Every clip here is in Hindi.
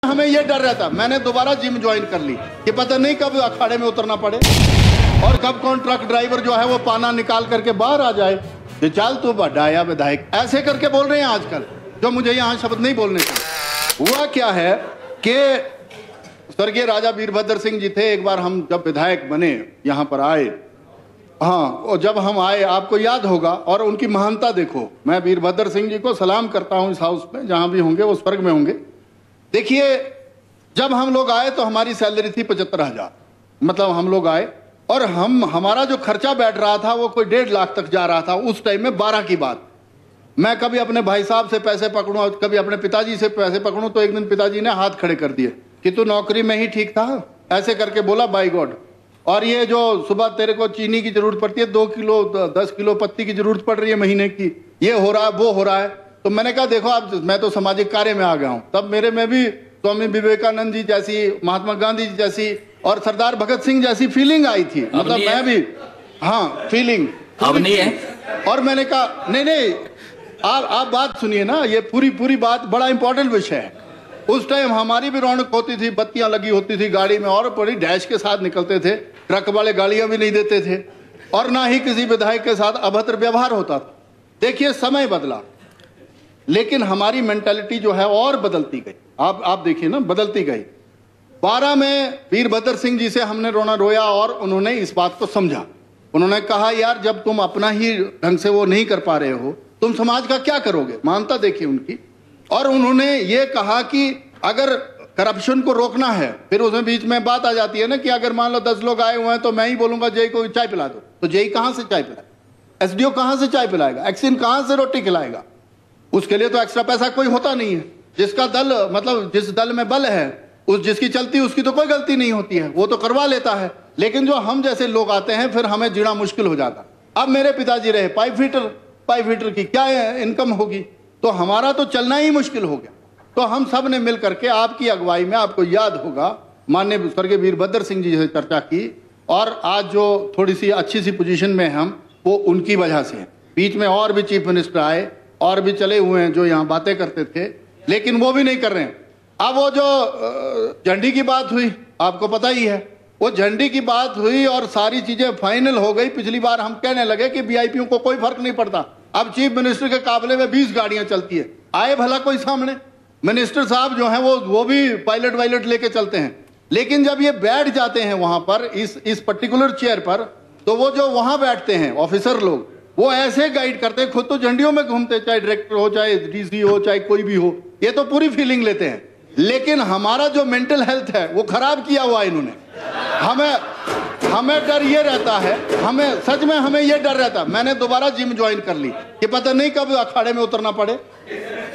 हमें ये डर रहता, मैंने दोबारा जिम ज्वाइन कर ली कि पता नहीं कब अखाड़े में उतरना पड़े और कब कौन ट्रक ड्राइवर जो है वो पाना निकाल करके बाहर आ जाए कि चल तू बढ़ाया विधायक, ऐसे करके बोल रहे हैं आजकल, जो मुझे यहाँ शब्द नहीं बोलने चाहिए। हुआ क्या है कि स्वर्गीय राजा वीरभद्र सिंह जी थे, एक बार हम जब विधायक बने यहाँ पर आए, हाँ, और जब हम आए आपको याद होगा, और उनकी महानता देखो, मैं वीरभद्र सिंह जी को सलाम करता हूँ इस हाउस में, जहाँ भी होंगे वो स्वर्ग में होंगे। देखिए जब हम लोग आए तो हमारी सैलरी थी 75,000, मतलब हम लोग आए और हमारा जो खर्चा बैठ रहा था वो कोई 1.5 लाख तक जा रहा था उस टाइम में। 12 की बात, मैं कभी अपने भाई साहब से पैसे पकड़ूं, कभी अपने पिताजी से पैसे पकड़ूं, तो एक दिन पिताजी ने हाथ खड़े कर दिए कि तू नौकरी में ही ठीक था, ऐसे करके बोला बाय गॉड। और ये जो सुबह तेरे को चीनी की जरूरत पड़ती है, 2 किलो 10 किलो पत्ती की जरूरत पड़ रही है महीने की, ये हो रहा है वो हो रहा है। तो मैंने कहा देखो अब मैं तो सामाजिक कार्य में आ गया हूं, तब मेरे में भी स्वामी विवेकानंद जी जैसी, महात्मा गांधी जी जैसी और सरदार भगत सिंह जैसी फीलिंग आई थी, मतलब मैं भी, हाँ फीलिंग अब नहीं है। और मैंने कहा नहीं आप बात सुनिए ना, ये पूरी बात बड़ा इंपॉर्टेंट विषय है। उस टाइम हमारी भी रौनक होती थी, बत्तियां लगी होती थी गाड़ी में और बड़ी डैश के साथ निकलते थे, ट्रक वाले गालियां भी नहीं देते थे और ना ही किसी विधायक के साथ अभद्र व्यवहार होता था। देखिए समय बदला लेकिन हमारी मेंटालिटी जो है और बदलती गई, आप देखिए ना, बदलती गई। 12 में वीरभद्र सिंह जी से हमने रोया और उन्होंने इस बात को समझा। उन्होंने कहा यार जब तुम अपना ही ढंग से वो नहीं कर पा रहे हो, तुम समाज का क्या करोगे, मानता देखिए उनकी। और उन्होंने ये कहा कि अगर करप्शन को रोकना है, फिर उसमें बीच में बात आ जाती है ना कि अगर मान लो 10 लोग आए हुए हैं तो मैं ही बोलूंगा जेई को चाय पिला दो, तो जेई कहां से चाय पिलाएगा, एसडीओ कहां से चाय पिलाएगा, एक्सिन कहां से रोटी खिलाएगा, उसके लिए तो एक्स्ट्रा पैसा कोई होता नहीं है। जिसका दल, मतलब जिस दल में बल है, उस जिसकी चलती उसकी तो कोई गलती नहीं होती है, वो तो करवा लेता है। लेकिन जो हम जैसे लोग आते हैं फिर हमें जीना मुश्किल हो जाता। अब मेरे पिताजी रहे पाइप फिटर की क्या इनकम होगी, तो हमारा तो चलना ही मुश्किल हो गया। तो हम सब ने मिल करके आपकी अगुवाई में, आपको याद होगा माननीय स्वर्गीय वीरभद्र सिंह जी से चर्चा की, और आज जो थोड़ी सी अच्छी सी पोजीशन में हम, वो उनकी वजह से है। बीच में और भी चीफ मिनिस्टर आए और भी चले हुए हैं जो यहाँ बातें करते थे, लेकिन वो भी नहीं कर रहे हैं। अब वो जो झंडी की बात हुई, आपको पता ही है, वो झंडी की बात हुई और सारी चीजें फाइनल हो गई। पिछली बार हम कहने लगे कि वीआईपीओ को कोई फर्क नहीं पड़ता, अब चीफ मिनिस्टर के काबले में 20 गाड़ियां चलती है, आए भला कोई सामने, मिनिस्टर साहब जो हैं वो भी पायलट वायलट लेके चलते हैं। लेकिन जब ये बैठ जाते हैं वहां पर इस पर्टिकुलर चेयर पर, तो वो जो वहां बैठते हैं ऑफिसर लोग, वो ऐसे गाइड करते हैं, खुद तो झंडियों में घूमते, चाहे डायरेक्टर हो, चाहे डीसी हो, चाहे कोई भी हो, ये तो पूरी फीलिंग लेते हैं। लेकिन हमारा जो मेंटल हेल्थ है वो खराब किया हुआ इन्होंने। हमें डर ये रहता है, हमें सच में हमें ये डर रहता, मैंने दोबारा जिम ज्वाइन कर ली कि पता नहीं कब अखाड़े में उतरना पड़े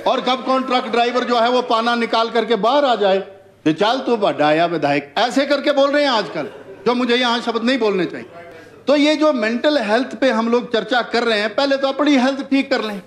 और कब कौन ट्रक ड्राइवर जो है वो पाना निकाल करके बाहर आ जाए कि चल तू बढ़ाया विधायक, ऐसे करके बोल रहे हैं आजकल, जो मुझे यहाँ शब्द नहीं बोलने चाहिए। तो ये जो मेंटल हेल्थ पे हम लोग चर्चा कर रहे हैं, पहले तो अपनी हेल्थ ठीक कर लें।